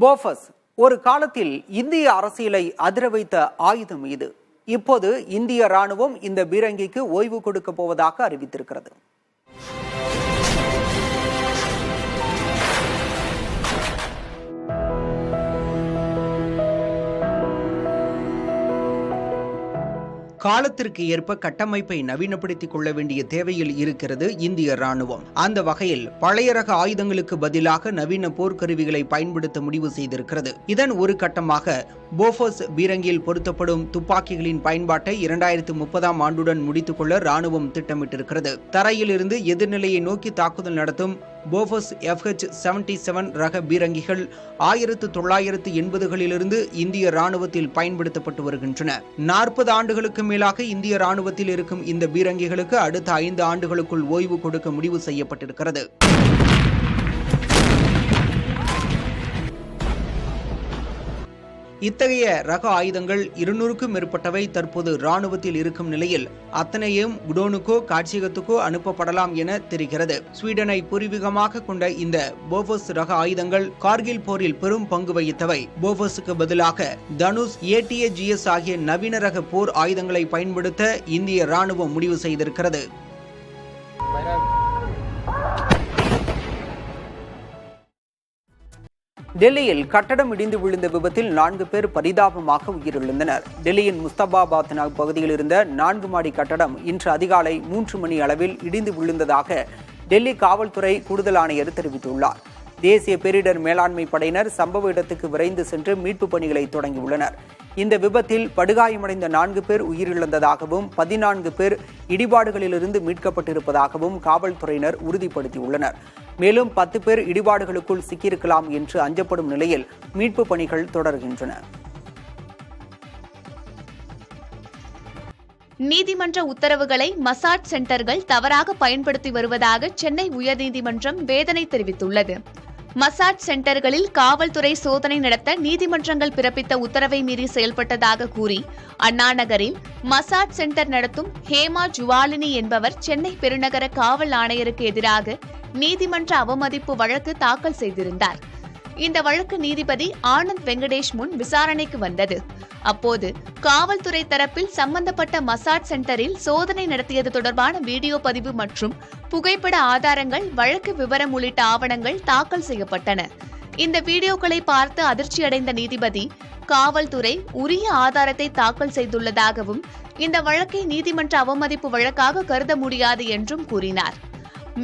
Bofors ஒரு காலத்தில் இந்திய அரசியலை அதிர வைத்த ஆயுதம் இது. இப்போது இந்திய ராணுவம் இந்த பீரங்கிக்கு ஓய்வு கொடுக்க போவதாக அறிவித்திருக்கிறது. காலத்திற்கு ஏற்ப கட்டமைப்பை நவீனப்படுத்திக் கொள்ள வேண்டிய தேவையில் இருக்கிறது இந்திய ராணுவம். அந்த வகையில் பழைய ரக ஆயுதங்களுக்கு பதிலாக நவீன போர்க்கருவிகளை பயன்படுத்த முடிவு செய்திருக்கிறது. இதன் ஒரு கட்டமாக போஃபர்ஸ் பீரங்கியில் பொருத்தப்படும் துப்பாக்கிகளின் பயன்பாட்டை 2030ஆம் ஆண்டுடன் முடித்துக் கொள்ள ராணுவம் திட்டமிட்டிருக்கிறது. தரையில் இருந்து எதிர்நிலையை நோக்கி தாக்குதல் நடத்தும் போஃபர்ஸ் FH-77 ரக பீரங்கிகள் 1980களிலிருந்து இந்திய ராணுவத்தில் பயன்படுத்தப்பட்டு வருகின்றன. 40 ஆண்டுகளுக்கு மேலாக இந்திய ராணுவத்தில் இருக்கும் இந்த பீரங்கிகளுக்கு அடுத்த 5 ஆண்டுகளுக்குள் ஓய்வு கொடுக்க முடிவு செய்யப்பட்டிருக்கிறது. இத்தகைய ரக ஆயுதங்கள் 200க்கும் மேற்பட்டவை தற்போது ராணுவத்தில் இருக்கும் நிலையில் அத்தனையும் குடோனுக்கோ காட்சியகத்துக்கோ அனுப்பப்படலாம் என தெரிகிறது. ஸ்வீடனை பூர்வீகமாக கொண்ட இந்த போஃபர்ஸ் ரக ஆயுதங்கள் கார்கில் போரில் பெரும் பங்கு வகித்தவை. போஃபர்ஸுக்கு பதிலாக தனுஷ், ATAGS ஆகிய நவீன ரக போர் ஆயுதங்களை பயன்படுத்த இந்திய ராணுவம் முடிவு செய்திருக்கிறது. டெல்லியில் கட்டடம் இடிந்து விழுந்த விபத்தில் 4 பேர் பரிதாபமாக உயிரிழந்தனர். டெல்லியின் முஸ்தபாபாத் பகுதியில் இருந்த 4 மாடி கட்டடம் இன்று அதிகாலை 3 மணி அளவில் இடிந்து விழுந்ததாக டெல்லி காவல்துறை கூடுதல் ஆணையர் தெரிவித்துள்ளார். தேசிய பேரிடர் மேலாண்மை படையினர் சம்பவ இடத்துக்கு விரைந்து சென்று மீட்பு பணிகளை தொடங்கியுள்ளனர். இந்த விபத்தில் படுகாயமடைந்த 4 பேர் உயிரிழந்ததாகவும் 14 பேர் இடிபாடுகளிலிருந்து மீட்கப்பட்டிருப்பதாகவும் காவல்துறையினர் உறுதிப்படுத்தியுள்ளனர். மேலும் 10 பேர் இடிபாடுகளுக்குள் சிக்கியிருக்கலாம் என்று அஞ்சப்படும் நிலையில் மீட்பு பணிகள் தொடர்கின்றன. நீதிமன்ற உத்தரவுகளை மசாஜ் சென்டர்கள் தவறாக பயன்படுத்தி வருவதாக சென்னை உயர்நீதிமன்றம் வேதனை தெரிவித்துள்ளது. மசாஜ் சென்டர்களில் காவல்துறை சோதனை நடத்த நீதிமன்றங்கள் பிறப்பித்த உத்தரவை மீறி செயல்பட்டதாக கூறி அண்ணா நகரில் மசாஜ் சென்டர் நடத்தும் ஹேமா ஜுவாலினி என்பவர் சென்னை பெருநகர காவல் ஆணையருக்கு எதிராக நீதிமன்ற அவமதிப்பு வழக்கு தாக்கல் செய்திருந்தார். இந்த வழக்கு நீதிபதி ஆனந்த் வெங்கடேஷ் முன் விசாரணைக்கு வந்தது. அப்போது காவல்துறை தரப்பில் சம்பந்தப்பட்ட மசாஜ் சென்டரில் சோதனை நடத்தியது தொடர்பான வீடியோ பதிவு மற்றும் புகைப்பட ஆதாரங்கள், வழக்கு விவரம் உள்ளிட்ட ஆவணங்கள் தாக்கல் செய்யப்பட்டன. இந்த வீடியோக்களை பார்த்து அதிர்ச்சியடைந்த நீதிபதி காவல்துறை உரிய ஆதாரத்தை தாக்கல் செய்துள்ளதாகவும் இந்த வழக்கை நீதிமன்ற அவமதிப்பு வழக்காக கருத முடியாது என்றும் கூறினார்.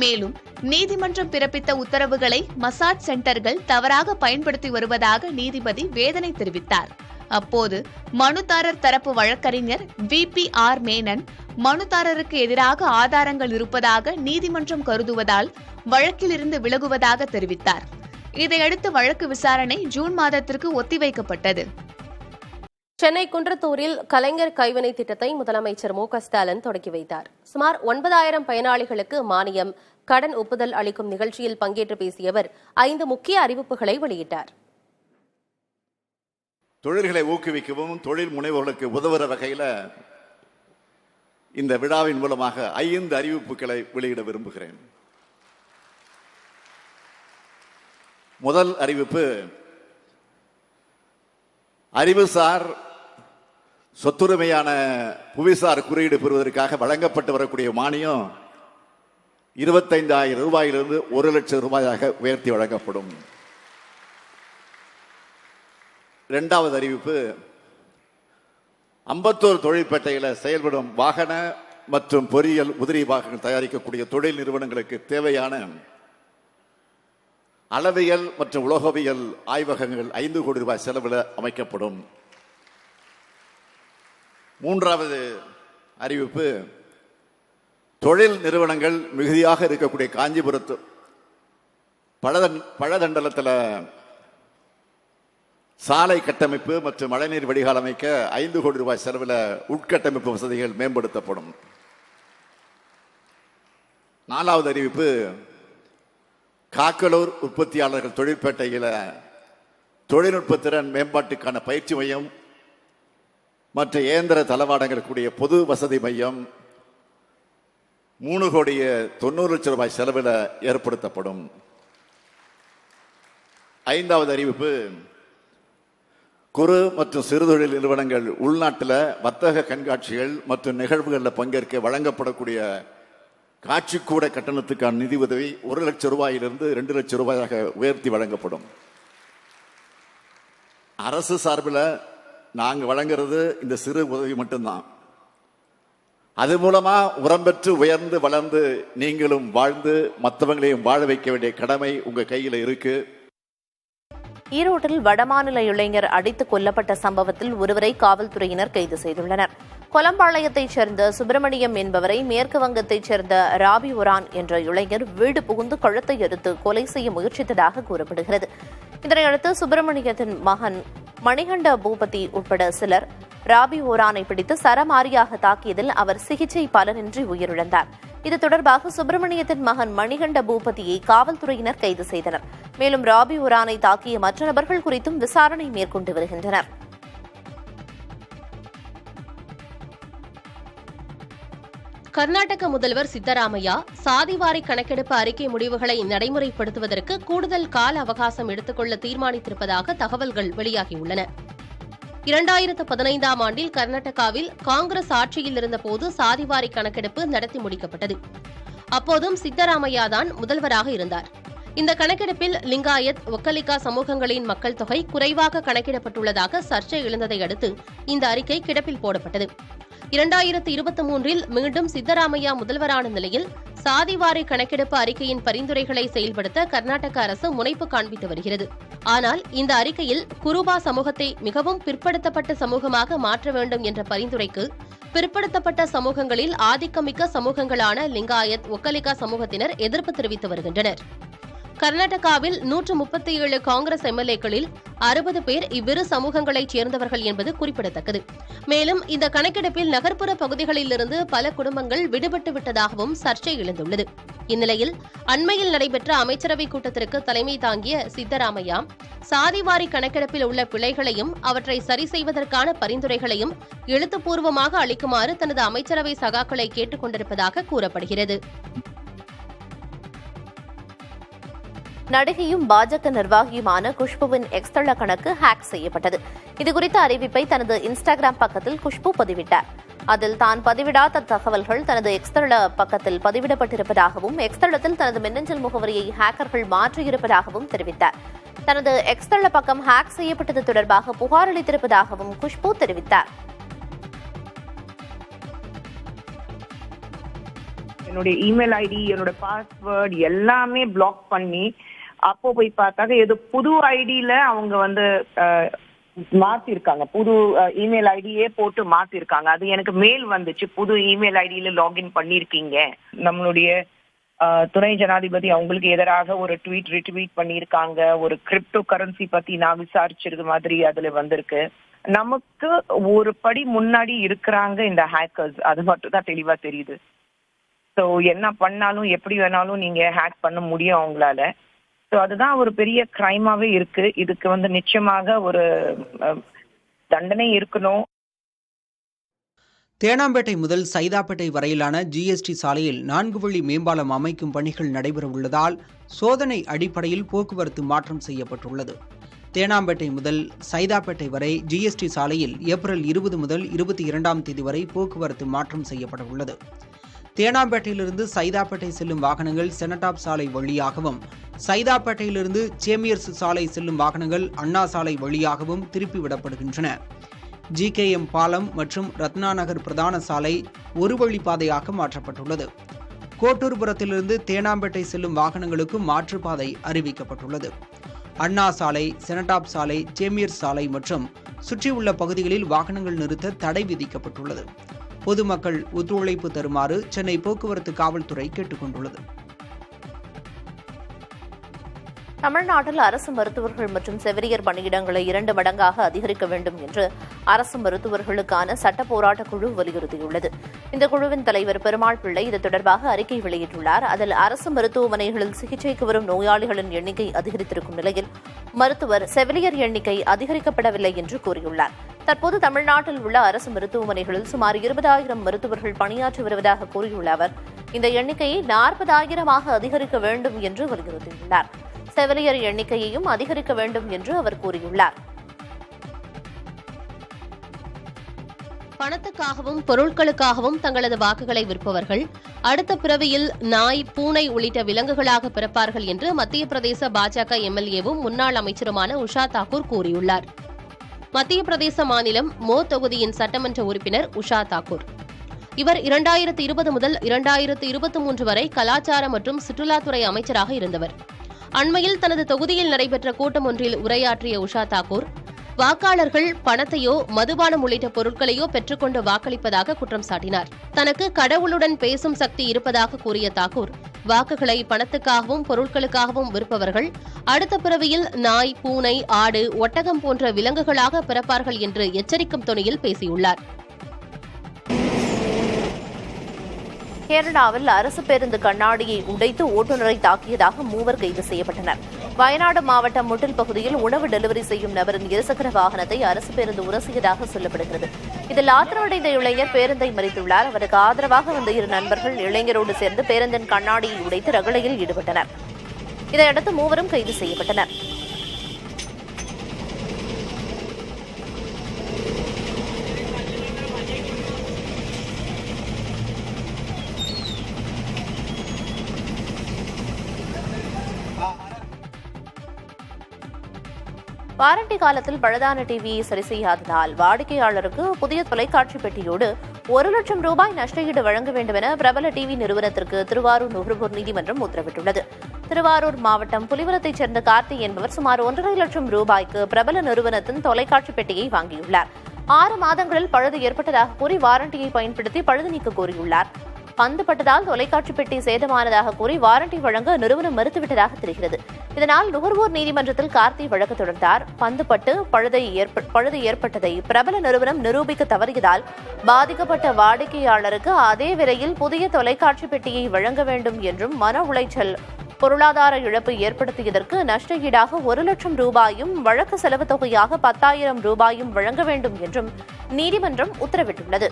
மேலும் நீதிமன்றம் பிறப்பித்த உத்தரவுகளை மசாஜ் சென்டர்கள் தவறாக பயன்படுத்தி வருவதாக நீதிபதி வேதனை தெரிவித்தார். அப்போது மனுதாரர் தரப்பு வழக்கறிஞர் VPR மேனன் மனுதாரருக்கு எதிராக ஆதாரங்கள் இருப்பதாக நீதிமன்றம் கருதுவதால் வழக்கிலிருந்து விலகுவதாக தெரிவித்தார். இதையடுத்து வழக்கு விசாரணை ஜூன் மாதத்திற்கு ஒத்திவைக்கப்பட்டது. சென்னை குன்றத்தூரில் கலைஞர் கைவினை திட்டத்தை முதலமைச்சர் மு.க.ஸ்டாலின் தொடங்கி வைத்தார். சுமார் 9,000 பயனாளிகளுக்கு மானியம், கடன் ஒப்புதல் அளிக்கும் நிகழ்ச்சியில் பங்கேற்று பேசிய அவர் 5 முக்கிய அறிவிப்புகளை வெளியிட்டார். தொழில்களை ஊக்குவிக்கவும் தொழில் முனைவோர்களுக்கு உதவுற வகையில் இந்த விழாவின் மூலமாக 5 அறிவிப்புகளை வெளியிட விரும்புகிறேன். முதல் அறிவிப்பு, அறிவுசார் சொத்துரிமையான புவிசார் குறியீடு பெறுவதற்காக வழங்கப்பட்டு வரக்கூடிய மானியம் 25,000 ரூபாயிலிருந்து 1 லட்சம் ரூபாயாக உயர்த்தி வழங்கப்படும். இரண்டாவது அறிவிப்பு, அம்பத்தூர் தொழிற்பேட்டையில் செயல்படும் வாகன மற்றும் பொறியியல் உதிரி பாகங்கள் தயாரிக்கக்கூடிய தொழில் நிறுவனங்களுக்கு தேவையான அளவியல் மற்றும் உலோகவியல் ஆய்வகங்கள் 5 கோடி ரூபாய் செலவில் அமைக்கப்படும். மூன்றாவது அறிவிப்பு, தொழில் நிறுவனங்கள் மிகுதியாக இருக்கக்கூடிய காஞ்சிபுரத்து பழதண்டலத்தில் சாலை கட்டமைப்பு மற்றும் மழைநீர் வடிகால் அமைக்க 5 கோடி ரூபாய் செலவில் உட்கட்டமைப்பு வசதிகள் மேம்படுத்தப்படும். நாலாவது அறிவிப்பு, காக்கலூர் உற்பத்தியாளர்கள் தொழிற்பேட்டையில் தொழில்நுட்பத்திறன் மேம்பாட்டுக்கான பயிற்சி மையம் மற்ற இயந்திர தளவாடங்கள் கூடிய பொது வசதி மையம் 3 கோடியே 90 லட்சம் ரூபாய் செலவில் ஏற்படுத்தப்படும். ஐந்தாவது அறிவிப்பு, குறு மற்றும் சிறுதொழில் நிறுவனங்கள் உள்நாட்டில் வர்த்தக கண்காட்சிகள் மற்றும் நிகழ்வுகளில் பங்கேற்க வழங்கப்படக்கூடிய காட்சிக்கூட கட்டணத்துக்கான நிதி உதவி 1 லட்சம் ரூபாயிலிருந்து 2 லட்சம் ரூபாயாக உயர்த்தி வழங்கப்படும். அரசு சார்பில் நாங்கள் வழங்குறது இந்த சிறு உதவி மட்டும்தான். அது மூலமா உரம் பெற்று உயர்ந்து வளர்ந்து நீங்களும் வாழ்ந்து மற்றவங்களையும் வாழ வைக்க வேண்டிய கடமை உங்க கையில இருக்கு. ஈரோட்டில் வடமாநில இளைஞர் அடித்துக் கொல்லப்பட்ட சம்பவத்தில் ஒருவரை காவல்துறையினர் கைது செய்துள்ளனர். கொலம்பாளையத்தைச் சேர்ந்த சுப்பிரமணியம் என்பவரை மேற்கு வங்கத்தைச் சேர்ந்த ராபி ஒரான் என்ற இளைஞர் வீடு புகுந்து கழுத்தை அறுத்து கொலை செய்ய முயற்சித்ததாக கூறப்படுகிறது. இதனையடுத்து சுப்பிரமணியத்தின் மகன் மணிகண்ட பூபதி உட்பட சிலர் ராபி ஓரானை பிடித்து சரமாரியாக தாக்கியதில் அவர் சிகிச்சை பலனின்றி உயிரிழந்தார். இது தொடர்பாக சுப்பிரமணியத்தின் மகன் மணிகண்ட பூபதியை காவல்துறையினர் கைது செய்தனர். மேலும் ராபி ஓரானை தாக்கிய மற்ற நபர்கள் குறித்தும் விசாரணை மேற்கொண்டு வருகின்றனர். கர்நாடக முதல்வர் சித்தராமையா சாதிவாரி கணக்கெடுப்பு அறிக்கை முடிவுகளை நடைமுறைப்படுத்துவதற்கு கூடுதல் கால அவகாசம் எடுத்துக்கொள்ள தீர்மானித்திருப்பதாக தகவல்கள் வெளியாகியுள்ளன. 2015ஆம் ஆண்டில் கர்நாடகாவில் காங்கிரஸ் ஆட்சியில் இருந்தபோது சாதிவாரி கணக்கெடுப்பு நடத்தி முடிக்கப்பட்டது. அப்போதும் சித்தராமையாதான் முதல்வராக இருந்தார். இந்த கணக்கெடுப்பில் லிங்காயத், ஒக்கலிகா சமூகங்களின் மக்கள் தொகை குறைவாக கணக்கிடப்பட்டுள்ளதாக சர்ச்சை எழுந்ததை அடுத்து இந்த அறிக்கை கிடப்பில் போடப்பட்டது. 2023இல் மீண்டும் சித்தராமையா முதல்வரான நிலையில் சாதிவாரி கணக்கெடுப்பு அறிக்கையின் பரிந்துரைகளை செயல்படுத்த கர்நாடக அரசு முனைப்பு காண்பித்து வருகிறது. ஆனால் இந்த அறிக்கையில் குருபா சமூகத்தை மிகவும் பிற்படுத்தப்பட்ட சமூகமாக மாற்ற வேண்டும் என்ற பரிந்துரைக்கு பிற்படுத்தப்பட்ட சமூகங்களில் ஆதிக்கமிக்க சமூகங்களான லிங்காயத், ஒக்கலிகா சமூகத்தினர் எதிர்ப்பு தெரிவித்து வருகின்றனர். கர்நாடகாவில் 137 காங்கிரஸ் எம்எல்ஏக்களில் 60 பேர் இவ்விரு சமூகங்களைச் சேர்ந்தவர்கள் என்பது குறிப்பிடத்தக்கது. மேலும் இந்த கணக்கெடுப்பில் நகர்ப்புற பகுதிகளிலிருந்து பல குடும்பங்கள் விடுபட்டு விட்டதாகவும் சர்ச்சை எழுந்துள்ளது. இந்நிலையில் அண்மையில் நடைபெற்ற அமைச்சரவைக் கூட்டத்திற்கு தலைமை தாங்கிய சித்தராமையா சாதிவாரி கணக்கெடுப்பில் உள்ள பிழைகளையும் அவற்றை சரி செய்வதற்கான பரிந்துரைகளையும் எழுத்துப்பூர்வமாக அளிக்குமாறு தனது அமைச்சரவை சகாக்களை கேட்டுக் கொண்டிருப்பதாக கூறப்படுகிறது. நடிகையும் பாஜக நிர்வாகியுமான குஷ்புவின் எக்ஸ் தள கணக்கு ஹேக் செய்யப்பட்டது. இதுகுறித்த அறிவிப்பை தனது இன்ஸ்டாகிராம் பக்கத்தில் குஷ்பு பதிவிட்டார். அதில் தான் பதிவிடாத தகவல்கள் தனது எக்ஸ் தள பக்கத்தில் பதிவிடப்பட்டிருப்பதாகவும் எக்ஸ் தளத்தில் தனது மின்னஞ்சல் முகவரியை ஹேக்கர்கள் மாற்றியிருப்பதாகவும் தெரிவித்தார். தனது எக்ஸ் தள பக்கம் ஹேக் செய்யப்பட்டது தொடர்பாக புகார் அளித்திருப்பதாகவும் குஷ்பு தெரிவித்தார். என்னுடைய இமெயில் ஐடி, என்னோட பாஸ்வேர்ட் எல்லாமே பிளாக் பண்ணி, அப்போ போய் பார்த்தாக்க ஏதோ புது ஐடியில அவங்க மாத்திருக்காங்க. புது இமெயில் ஐடியே போட்டு மாத்திருக்காங்க. அது எனக்கு மெயில் வந்துச்சு, புது இமெயில் ஐடியில லாகின் பண்ணிருக்கீங்க. நம்மளுடைய துணை ஜனாதிபதி அவங்களுக்கு எதிராக ஒரு ரிட்வீட் பண்ணியிருக்காங்க. ஒரு கிரிப்டோ கரன்சி பத்தி நான் விசாரிச்சிருக்க மாதிரி அதுல வந்திருக்கு. நமக்கு ஒரு படி முன்னாடி இருக்கிறாங்க இந்த ஹேக்கர்ஸ். அது மட்டும் தான் தெளிவா தெரியுது. ஸோ என்ன பண்ணாலும் எப்படி வேணாலும் நீங்க ஹேக் பண்ண முடியும் அவங்களால. ஸோ அதுதான் ஒரு பெரிய கிரைமாவே இருக்கு. இதுக்கு நிச்சயமாக ஒரு தண்டனை இருக்கணும். தேனாம்பேட்டை முதல் சைதாப்பேட்டை வரையிலான ஜிஎஸ்டி சாலையில் 4 வழி மேம்பாலம் அமைக்கும் பணிகள் நடைபெற உள்ளதால் சோதனை அடிப்படையில் போக்குவரத்து மாற்றம் செய்யப்பட்டுள்ளது. தேனாம்பேட்டை முதல் சைதாப்பேட்டை வரை ஜிஎஸ்டி சாலையில் ஏப்ரல் 20 முதல் 22ஆம் தேதி வரை போக்குவரத்து மாற்றம் செய்யப்பட உள்ளது. தேனாம்பேட்டையிலிருந்து சைதாப்பேட்டை செல்லும் வாகனங்கள் செனடாப் சாலை வழியாகவும், சைதாப்பேட்டையிலிருந்து சேமியர்ஸ் சாலை செல்லும் வாகனங்கள் அண்ணா சாலை வழியாகவும் திருப்பிவிடப்படுகின்றன. ஜிகேஎம் பாலம் மற்றும் ரத்னா நகர் பிரதான சாலை ஒரு வழிப்பாதையாக மாற்றப்பட்டுள்ளது. கோட்டூர்புரத்திலிருந்து தேனாம்பேட்டை செல்லும் வாகனங்களுக்கு மாற்றுப்பாதை அறிவிக்கப்பட்டுள்ளது. அண்ணா சாலை, செனடாப் சாலை, சேமியர்ஸ் சாலை மற்றும் சுற்றியுள்ள பகுதிகளில் வாகனங்கள் நிறுத்த தடை விதிக்கப்பட்டுள்ளது. பொதுமக்கள் ஒத்துழைப்பு தருமாறு சென்னை போக்குவரத்து காவல்துறை கேட்டுக் கொண்டுள்ளது. தமிழ்நாட்டில் அரசு மருத்துவர்கள் மற்றும் செவிலியர் பணியிடங்களை 2 மடங்காக அதிகரிக்க வேண்டும் என்று அரசு மருத்துவர்களுக்கான சட்ட போராட்டக் குழு வலியுறுத்தியுள்ளது. இந்த குழுவின் தலைவர் பெருமாள் பிள்ளை இது தொடர்பாக அறிக்கை வெளியிட்டுள்ளார். அதில் அரசு மருத்துவமனைகளில் சிகிச்சைக்கு வரும் நோயாளிகளின் எண்ணிக்கை அதிகரித்திருக்கும் நிலையில் மருத்துவர், செவிலியர் எண்ணிக்கை அதிகரிக்கப்படவில்லை என்று கூறியுள்ளார். தற்போது தமிழ்நாட்டில் உள்ள அரசு மருத்துவமனைகளில் சுமார் 20,000 மருத்துவர்கள் பணியாற்றி வருவதாக கூறியுள்ள அவர் இந்த எண்ணிக்கையை 40,000ஆக அதிகரிக்க வேண்டும் என்று வலியுறுத்தியுள்ளார். செவிலியர் எண்ணிக்கையையும் அதிகரிக்க வேண்டும் என்று அவர் கூறியுள்ளார். பணத்துக்காகவும் பொருட்களுக்காகவும் தங்களது வாக்குகளை விற்பவர்கள் அடுத்த பிறவியில் நாய், பூனை உள்ளிட்ட விலங்குகளாக பிறப்பார்கள் என்று மத்திய பிரதேச பாஜக எம்எல்ஏவும் முன்னாள் அமைச்சருமான உஷா தாக்கூர் கூறியுள்ளார். மத்திய பிரதேச மாநிலம் மோ தொகுதியின் சட்டமன்ற உறுப்பினர் உஷா தாக்கூர். இவர் 2020 முதல் 2023 வரை கலாச்சார மற்றும் சுற்றுலாத்துறை அமைச்சராக இருந்தவர். அண்மையில் தனது தொகுதியில் நடைபெற்ற கூட்டம் ஒன்றில் உரையாற்றிய உஷா தாக்கூர், வாக்காளர்கள் பணத்தையோ மதுபானம் உள்ளிட்ட பொருட்களையோ பெற்றுக்கொண்டு வாக்களிப்பதாக குற்றம் சாட்டினார். தனக்கு கடவுளுடன் பேசும் சக்தி இருப்பதாக கூறிய தாக்கூர், வாக்குகளை பணத்துக்காகவும் பொருட்களுக்காகவும் விற்பவர்கள் அடுத்த பிறவியில் நாய், பூனை, ஆடு, ஒட்டகம் போன்ற விலங்குகளாக பிறப்பார்கள் என்று எச்சரிக்கும் தொனியில் பேசியுள்ளார். கேரளாவில் அரசு பேருந்து கண்ணாடியை உடைத்து ஓட்டுநரை தாக்கியதாக 3 கைது செய்யப்பட்டனர். வயநாடு மாவட்டம் முட்டில் பகுதியில் உணவு டெலிவரி செய்யும் நபரின் இருசக்கர வாகனத்தை அரசு பேருந்து உரசியதாக சொல்லப்படுகிறது. இதில் ஆத்திரமடைந்த இளைஞர் பேருந்தை மறித்துள்ளார். அவருக்கு ஆதரவாக வந்த 2 நண்பர்கள் இளைஞரோடு சேர்ந்து பேருந்தின் கண்ணாடியை உடைத்து ரகளையில் ஈடுபட்டனர். இதையடுத்து 3 கைது செய்யப்பட்டனர். வாரண்டி காலத்தில் பழுதான டிவியை சரி செய்யாததால் வாடிக்கையாளருக்கு புதிய தொலைக்காட்சி பெட்டியோடு 1 லட்சம் ரூபாய் நஷ்டஈடு வழங்க வேண்டும் என பிரபல டிவி நிறுவனத்திற்கு திருவாரூர் நுகர்வோர் நீதிமன்றம் உத்தரவிட்டுள்ளது. திருவாரூர் மாவட்டம் புலிவரத்தைச் சேர்ந்த கார்த்தி என்பவர் சுமார் 1.5 லட்சம் ரூபாய்க்கு பிரபல நிறுவனத்தின் தொலைக்காட்சி பெட்டியை வாங்கியுள்ளார். 6 மாதங்களில் பழுது ஏற்பட்டதாக கூறி வாரண்டியை பயன்படுத்தி பழுது நீக்க கோரியுள்ளார். பந்து பட்டதால் தொலைக்காட்சி பெட்டி சேதமானதாக கூறி வாரண்டி வழங்க நிறுவனம் மறுத்துவிட்டதாக தெரிகிறது. இதனால் நுகர்வோர் நீதிமன்றத்தில் கார்த்தி வழக்கு தொடர்ந்தார். பந்து பட்டு பழுது ஏற்பட்டதை பிரபல நிறுவனம் நிரூபிக்க தவறியதால் பாதிக்கப்பட்ட வாடிக்கையாளருக்கு அதே விலையில் புதிய தொலைக்காட்சி பெட்டியை வழங்க வேண்டும் என்றும் மன உளைச்சல், பொருளாதார இழப்பு ஏற்படுத்தியதற்கு நஷ்ட ஈடாக 1 லட்சம் ரூபாயும் வழக்கு செலவு தொகையாக 10,000 ரூபாயும் வழங்க வேண்டும் என்றும் நீதிமன்றம் உத்தரவிட்டுள்ளது.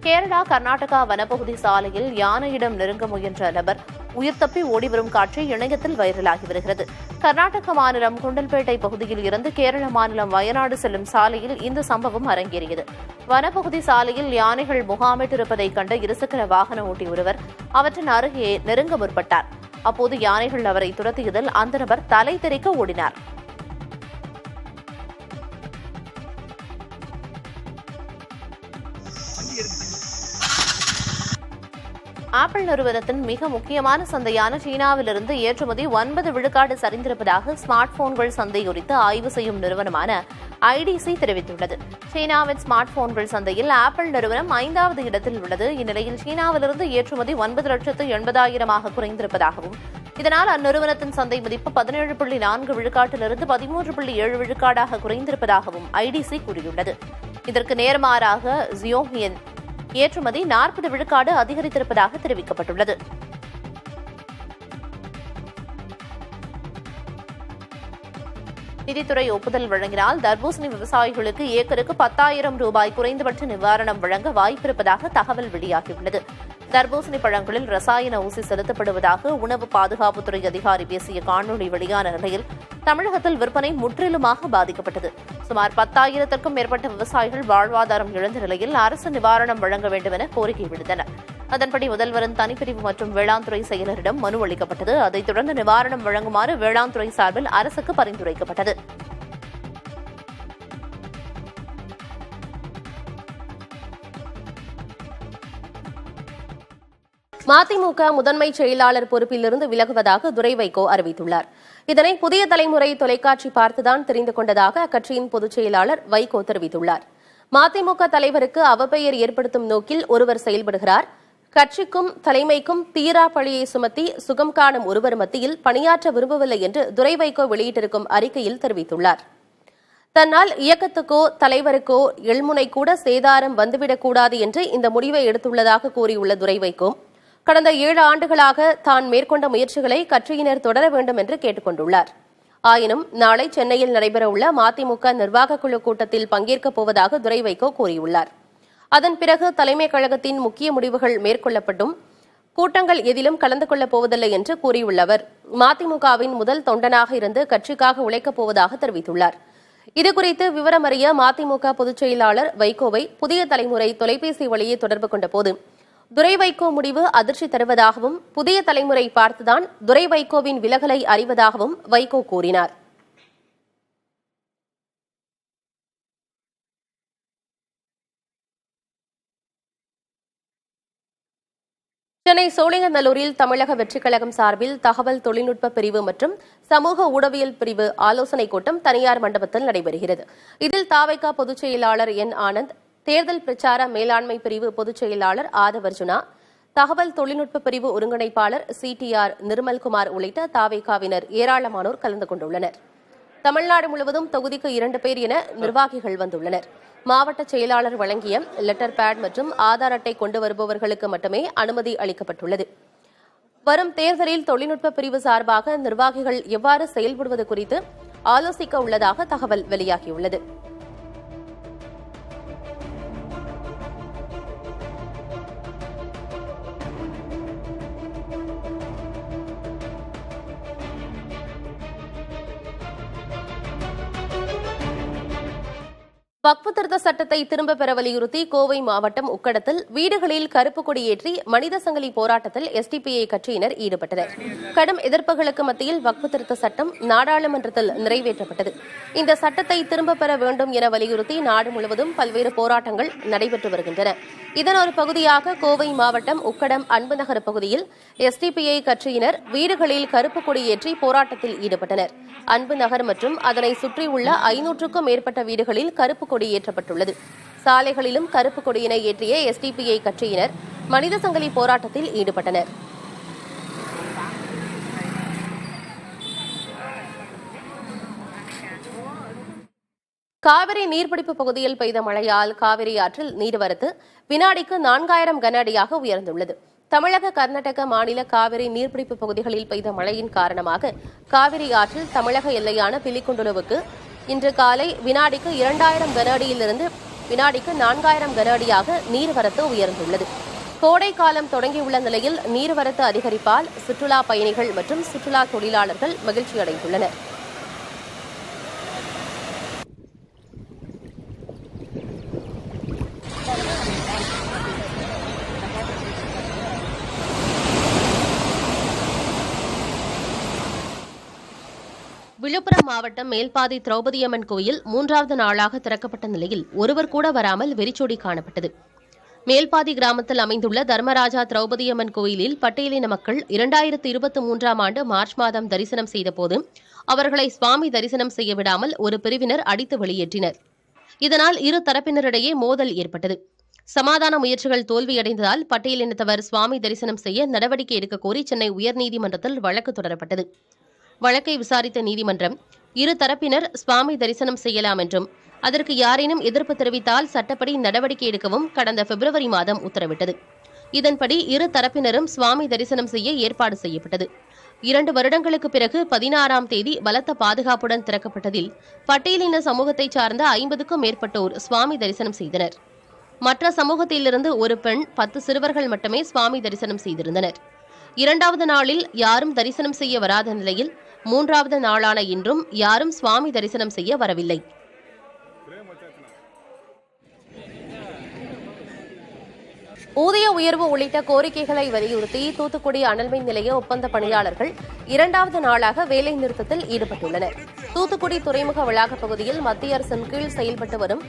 கேரளா கர்நாடகா வனப்பகுதி சாலையில் யானையிடம் நெருங்க முயன்ற நபர் உயிர் தப்பி ஓடிவரும் காட்சி இணையத்தில் வைரலாகி வருகிறது. கர்நாடக மாநிலம் குண்டல்பேட்டை பகுதியில் இருந்து கேரள மாநிலம் வயநாடு செல்லும் சாலையில் இந்த சம்பவம் அரங்கேறியது. வனப்பகுதி சாலையில் யானைகள் முகாமிட்டிருப்பதைக் கண்ட இருசக்கர வாகன ஓட்டி ஒருவர் அவற்றின் அருகே நெருங்க முற்பட்டார். அப்போது யானைகள் அவரை துரத்தியதில் அந்த நபர் தலை தெறிக்க ஓடினார். ஆப்பிள் நிறுவனத்தின் மிக முக்கியமான சந்தையான சீனாவிலிருந்து ஏற்றுமதி 9 விழுக்காடு சரிந்திருப்பதாக ஸ்மார்ட் போன்கள் சந்தை குறித்து ஆய்வு செய்யும் நிறுவனமான ஐடிசி தெரிவித்துள்ளது. சீனாவின் ஸ்மார்ட் போன்கள் சந்தையில் ஆப்பிள் நிறுவனம் 5வது இடத்தில் உள்ளது. இந்நிலையில் சீனாவிலிருந்து ஏற்றுமதி 9,80,000 குறைந்திருப்பதாகவும் இதனால் அந்நிறுவனத்தின் சந்தை மதிப்பு 17.4 விழுக்காட்டிலிருந்து 13.7 விழுக்காடாக குறைந்திருப்பதாகவும் ஐடிசி கூறியுள்ளது. இதற்கு நேர்மாறாக ஜியோமியின் ஏற்றுமதி 40 விழுக்காடு அதிகரித்திருப்பதாக தெரிவிக்கப்பட்டுள்ளது. நிதித்துறை ஒப்புதல் வழங்கினால் தர்பூசணி விவசாயிகளுக்கு ஏக்கருக்கு 10,000 ரூபாய் குறைந்தபட்ச நிவாரணம் வழங்க வாய்ப்பிருப்பதாக தகவல் வெளியாகியுள்ளது. தர்பூசணி பழங்களில் ரசாயன ஊசி செலுத்தப்படுவதாக உணவு பாதுகாப்புத்துறை அதிகாரி பேசிய காணொலி வெளியான நிலையில் தமிழகத்தில் விற்பனை முற்றிலுமாக பாதிக்கப்பட்டது. சுமார் 10,000க்கும் மேற்பட்ட விவசாயிகள் வாழ்வாதாரம் இழந்த நிலையில் அரசு நிவாரணம் வழங்க வேண்டும் என கோரிக்கை விடுத்தனர். அதன்படி முதல்வரின் தனிப்பிரிவு மற்றும் வேளாண் துறை செயலரிடம் மனு அளிக்கப்பட்டது. அதைத் தொடர்ந்து நிவாரணம் வழங்குமாறு வேளாண் துறை சார்பில் அரசுக்கு பரிந்துரைக்கப்பட்டது. மதிமுக முதன்மை செயலாளர் பொறுப்பிலிருந்து விலகுவதாக துரை வைகோ அறிவித்துள்ளார். இதனை புதிய தலைமுறை தொலைக்காட்சி பார்த்துதான் தெரிந்து கொண்டதாக அக்கட்சியின் பொதுச் செயலாளர் வைகோ தெரிவித்துள்ளார். மதிமுக தலைவருக்கு அவப்பெயர் ஏற்படுத்தும் நோக்கில் ஒருவர் செயல்படுகிறார். கட்சிக்கும் தலைமைக்கும் தீரா பழியை சுமத்தி சுகம் காணும் ஒருவர் மத்தியில் பணியாற்ற விரும்பவில்லை என்று துரை வைகோ வெளியிட்டிருக்கும் அறிக்கையில் தெரிவித்துள்ளார். தன்னால் இயக்கத்துக்கோ தலைவருக்கோ எள்முனை கூட சேதாரம் வந்துவிடக்கூடாது என்று இந்த முடிவை எடுத்துள்ளதாக கூறியுள்ள துரை வைகோ, கடந்த 7 ஆண்டுகளாக தான் மேற்கொண்ட முயற்சிகளை கட்சியினர் தொடர வேண்டும் என்று கேட்டுக் கொண்டுள்ளார். ஆயினும் நாளை சென்னையில் நடைபெறவுள்ள மதிமுக நிர்வாகக் குழு கூட்டத்தில் பங்கேற்கப் போவதாக துரை வைகோ கூறியுள்ளார். அதன் பிறகு தலைமைக் கழகத்தின் முக்கிய முடிவுகள் மேற்கொள்ளப்பட்டும் கூட்டங்கள் எதிலும் கலந்து கொள்ளப் போவதில்லை என்று கூறியுள்ளவர் மதிமுகவின் முதல் தொண்டனாக இருந்து கட்சிக்காக உழைக்கப் போவதாக தெரிவித்துள்ளார். இதுகுறித்து விவரமறிய மதிமுக பொதுச் செயலாளர் வைகோவை புதிய தலைமுறை தொலைபேசி வழியே தொடர்பு கொண்டபோது துரை வைகோ முடிவு அதிர்ச்சி தருவதாகவும் புதிய தலைமுறை பார்த்துதான் துரை வைகோவின் விலகலை அறிவதாகவும் வைகோ கூறினார். சென்னை சோழிங்கநல்லூரில் தமிழக வெற்றிக் கழகம் சார்பில் தகவல் தொழில்நுட்ப பிரிவு மற்றும் சமூக ஊடகவியல் பிரிவு ஆலோசனைக் கூட்டம் தனியார் மண்டபத்தில் நடைபெறுகிறது. இதில் தவிக பொதுச் செயலாளர் என் ஆனந்த், தேர்தல் பிரச்சார மேலாண்மை பிரிவு பொதுச் செயலாளர் ஆதவர்ஜுனா, தகவல் தொழில்நுட்ப பிரிவு ஒருங்கிணைப்பாளர் CTR நிர்மல்குமார் உள்ளிட்ட தவிகவினர் ஏராளமானோர் கலந்து கொண்டுள்ளனர். தமிழ்நாடு முழுவதும் தொகுதிக்கு 2 பேர் என நிர்வாகிகள் வந்துள்ளனர். மாவட்ட செயலாளர் வழங்கிய லெட்டர் பேட் மற்றும் ஆதார் அட்டை கொண்டு வருபவர்களுக்கு மட்டுமே அனுமதி அளிக்கப்பட்டுள்ளது. வரும் தேர்தலில் தொழில்நுட்ப பிரிவு சார்பாக நிர்வாகிகள் எவ்வாறு செயல்படுவது குறித்து ஆலோசிக்க உள்ளதாக தகவல் வெளியாகியுள்ளது. வக்ஃபு திருத்த சட்டத்தை திரும்பப் பெற வலியுறுத்தி கோவை மாவட்டம் உக்கடத்தில் வீடுகளில் கருப்பு கொடியேற்றி மனித சங்கிலி போராட்டத்தில் SDPI கட்சியினர் ஈடுபட்டனர். கடும் எதிர்ப்புகளுக்கு மத்தியில் வக்ஃபு திருத்த சட்டம் நாடாளுமன்றத்தில் நிறைவேற்றப்பட்டது. இந்த சட்டத்தை திரும்பப் பெற வேண்டும் என வலியுறுத்தி நாடு முழுவதும் பல்வேறு போராட்டங்கள் நடைபெற்று வருகின்றன. இதன் ஒரு பகுதியாக கோவை மாவட்டம் உக்கடம் அன்பு நகர் பகுதியில் SDPI கட்சியினர் வீடுகளில் கருப்பு கொடியேற்றி போராட்டத்தில் ஈடுபட்டனர். அன்பு நகர் மற்றும் அதனை சுற்றியுள்ள 500க்கும் மேற்பட்ட வீடுகளில் கருப்பு கொடி ஏற்றப்பட்டுள்ளது. சாலைகளிலும் கருப்பு கொடியினை ஏற்றிய SDPI கட்சியினர் மனித சங்கிலி போராட்டத்தில் ஈடுபட்டனர். காவிரி நீர்பிடிப்பு பகுதியில் பெய்த மழையால் காவிரி ஆற்றில் நீர்வரத்து வினாடிக்கு 4000 கன அடியாக உயர்ந்துள்ளது. தமிழக கர்நாடக மாநில காவிரி நீர்பிடிப்பு பகுதிகளில் பெய்த மழையின் காரணமாக காவிரி ஆற்றில் தமிழக எல்லையான பிலிகுண்டுலுவுக்கு இன்று காலை வினாடிக்கு 2000 கன அடியிலிருந்து வினாடிக்கு 4000 கன அடியாக நீர்வரத்து உயர்ந்துள்ளது. கோடை காலம் தொடங்கியுள்ள நிலையில் நீர்வரத்து அதிகரிப்பால் சுற்றுலா பயணிகள் மற்றும் சுற்றுலா தொழிலாளர்கள் மகிழ்ச்சியடைந்துள்ளனர். விழுப்புரம் மாவட்டம் மேல்பாதி திரௌபதியம்மன் கோயில் 3வது நாளாக திறக்கப்பட்ட நிலையில் ஒருவர் கூட வராமல் வெறிச்சோடி காணப்பட்டது. மேல்பாதி கிராமத்தில் அமைந்துள்ள தர்மராஜா திரௌபதியம்மன் கோயிலில் பட்டியலின மக்கள் 2023ஆம் ஆண்டு மார்ச் மாதம் தரிசனம் செய்தபோது அவர்களை சுவாமி தரிசனம் செய்ய விடாமல் ஒரு பிரிவினர் அடித்து வெளியேற்றினர். இதனால் இரு தரப்பினரிடையே மோதல் ஏற்பட்டது. சமாதான முயற்சிகள் தோல்வியடைந்ததால் பட்டியலினத்தவர் சுவாமி தரிசனம் செய்ய நடவடிக்கை எடுக்க கோரி சென்னை உயர்நீதிமன்றத்தில் வழக்கு தொடரப்பட்டது. வழக்கை விசாரித்த நீதிமன்றம் இரு தரப்பினர் சுவாமி தரிசனம் செய்யலாம் என்றும் அதற்கு யாரேனும் எதிர்ப்பு தெரிவித்தால் சட்டப்படி நடவடிக்கை எடுக்கவும் கடந்த பிப்ரவரி மாதம் உத்தரவிட்டது. இதன்படி இரு தரப்பினரும் சுவாமி தரிசனம் செய்ய ஏற்பாடு செய்யப்பட்டது. 2 வருடங்களுக்கு பிறகு 16ஆம் தேதி பலத்த பாதுகாப்புடன் திறக்கப்பட்டதில் பட்டியலின சமூகத்தைச் சார்ந்த 50க்கும் மேற்பட்டோர் சுவாமி தரிசனம் செய்தனர். மற்ற சமூகத்திலிருந்து ஒரு பெண் 10 சிறுவர்கள் மட்டுமே சுவாமி தரிசனம் செய்திருந்தனர். 2வது நாளில் யாரும் தரிசனம் செய்ய வராத நிலையில் 3வது நாளான இன்றும் யாரும் சுவாமி தரிசனம் செய்ய வரவில்லை. ஊதிய உயர்வு உள்ளிட்ட கோரிக்கைகளை வலியுறுத்தி தூத்துக்குடி அனல்மின் நிலைய ஒப்பந்த பணியாளர்கள் 2வது நாளாக வேலை நிறுத்தத்தில் ஈடுபட்டுள்ளனர். தூத்துக்குடி துறைமுக வளாக பகுதியில் மத்திய அரசின் கீழ் செயல்பட்டு வரும்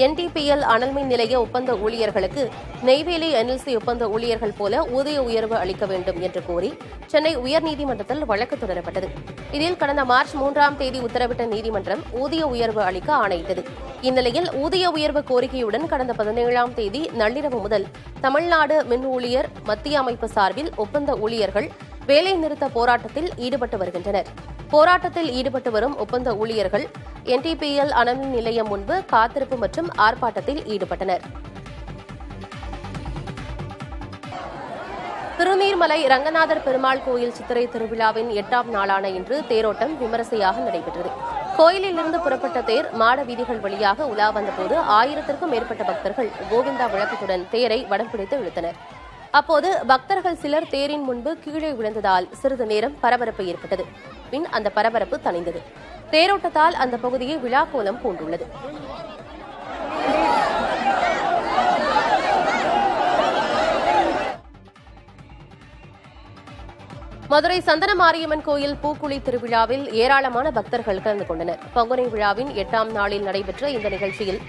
NTPL அனல்மின் நிலைய ஒப்பந்த ஊழியர்களுக்கு நெய்வேலி NLC ஒப்பந்த ஊழியர்கள் போல ஊதிய உயர்வு அளிக்க வேண்டும் என்று கோரி சென்னை உயர்நீதிமன்றத்தில் வழக்கு தொடரப்பட்டது. இதில் கடந்த மார்ச் 3ஆம் தேதி உத்தரவிட்ட நீதிமன்றம் ஊதிய உயர்வு அளிக்க ஆணையிட்டது. இந்நிலையில் ஊதிய உயர்வு கோரிக்கையுடன் கடந்த 17ஆம் தேதி நள்ளிரவு முதல் தமிழ்நாடு மின் ஊழியர் மத்திய அமைப்பு சார்பில் ஒப்பந்த ஊழியர்கள் வேலை நிறுத்த போராட்டத்தில் ஈடுபட்டு வருகின்றனர். போராட்டத்தில் ஈடுபட்டு வரும் ஒப்பந்த ஊழியர்கள் NTPL அனல்மின் நிலையம் முன்பு காத்திருப்பு மற்றும் ஆர்ப்பாட்டத்தில் ஈடுபட்டனர். திருநீர்மலை ரங்கநாதர் பெருமாள் கோயில் சித்திரை திருவிழாவின் 8ஆம் நாளான இன்று தேரோட்டம் விமரிசையாக நடைபெற்றது. கோயிலிலிருந்து புறப்பட்ட தேர் மாட வீதிகள் வழியாக உலா வந்தபோது 1000த்திற்கும் மேற்பட்ட பக்தர்கள் கோவிந்தா விளக்கத்துடன் தேரை வடம் பிடித்து இழுத்தனர். அப்போது பக்தர்கள் சிலர் தேரின் முன்பு கீழே விழுந்ததால் சிறிது நேரம் பரபரப்பு ஏற்பட்டது. பின் அந்த பரபரப்பு தணிந்தது. தேரோட்டத்தால் அந்த பகுதியை விழாக்கோலம் பூண்டுள்ளது. மதுரை சந்தன மாரியம்மன் கோயில் பூக்குழி திருவிழாவில் ஏராளமான பக்தர்கள் கலந்து கொண்டனர். பங்குனி விழாவின் 8ஆம் நாளில் நடைபெற்ற இந்த நிகழ்ச்சியில்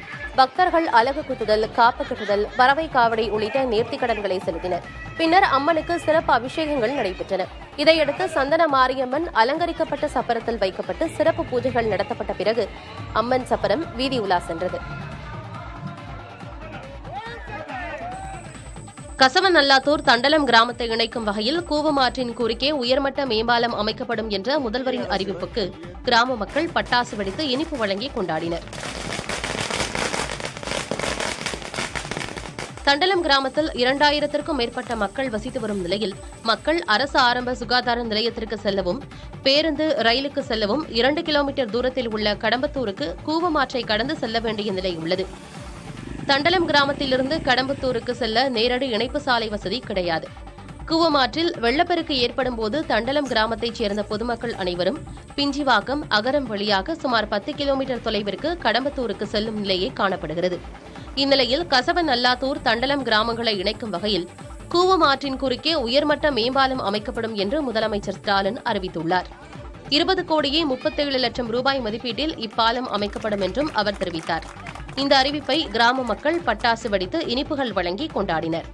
பக்தர்கள் அலகு குத்துதல், காப்பு கட்டுதல், பறவை காவடி உள்ளிட்ட நேர்த்திக்கடன்களை செலுத்தினர். பின்னர் அம்மனுக்கு சிறப்பு அபிஷேகங்கள் நடைபெற்றன. இதையடுத்து சந்தன மாரியம்மன் அலங்கரிக்கப்பட்ட சப்பரத்தில் வைக்கப்பட்டு சிறப்பு பூஜைகள் நடத்தப்பட்ட பிறகு அம்மன் சப்பரம் வீதி உலா சென்றது. கசவநல்லாத்தூர் தண்டலம் கிராமத்தை இணைக்கும் வகையில் கூவமாற்றின் குறுக்கே உயர்மட்ட மேம்பாலம் அமைக்கப்படும் என்ற முதல்வரின் அறிவிப்புக்கு கிராம மக்கள் பட்டாசு வெடித்து இனிப்பு வழங்கி கொண்டாடினர். தண்டலம் கிராமத்தில் 2000த்திற்கும் மேற்பட்ட மக்கள் வசித்து வரும் நிலையில் மக்கள் அரசு ஆரம்ப சுகாதார நிலையத்திற்கு செல்லவும், பேருந்து, ரயிலுக்கு செல்லவும் 2 கிலோமீட்டர் தூரத்தில் உள்ள கடம்பத்தூருக்கு கூவமாற்றை கடந்து செல்ல வேண்டிய நிலை உள்ளது. தண்டலம் கிராமத்திலிருந்து கடம்பத்தூருக்கு செல்ல நேரடி இணைப்பு சாலை வசதி கிடையாது. கூவமாற்றில் வெள்ளப்பெருக்கு ஏற்படும் போது தண்டலம் கிராமத்தைச் சேர்ந்த பொதுமக்கள் அனைவரும் பிஞ்சிவாக்கம், அகரம் வழியாக சுமார் 10 கிலோமீட்டர் தொலைவிற்கு கடம்பத்தூருக்கு செல்லும் நிலையே காணப்படுகிறது. இந்நிலையில் கசவநல்லாத்தூர், தண்டலம் கிராமங்களை இணைக்கும் வகையில் கூவமாற்றின் குறுக்கே உயர்மட்ட மேம்பாலம் அமைக்கப்படும் என்று முதலமைச்சர் ஸ்டாலின் அறிவித்துள்ளார். 20 கோடியே 37 லட்சம் ரூபாய் மதிப்பீட்டில் இப்பாலம் அமைக்கப்படும் என்றும் அவர் தெரிவித்தார். இந்த அறிவிப்பை கிராம மக்கள் பட்டாசு வெடித்து இனிப்புகள் வழங்கி கொண்டாடினர்.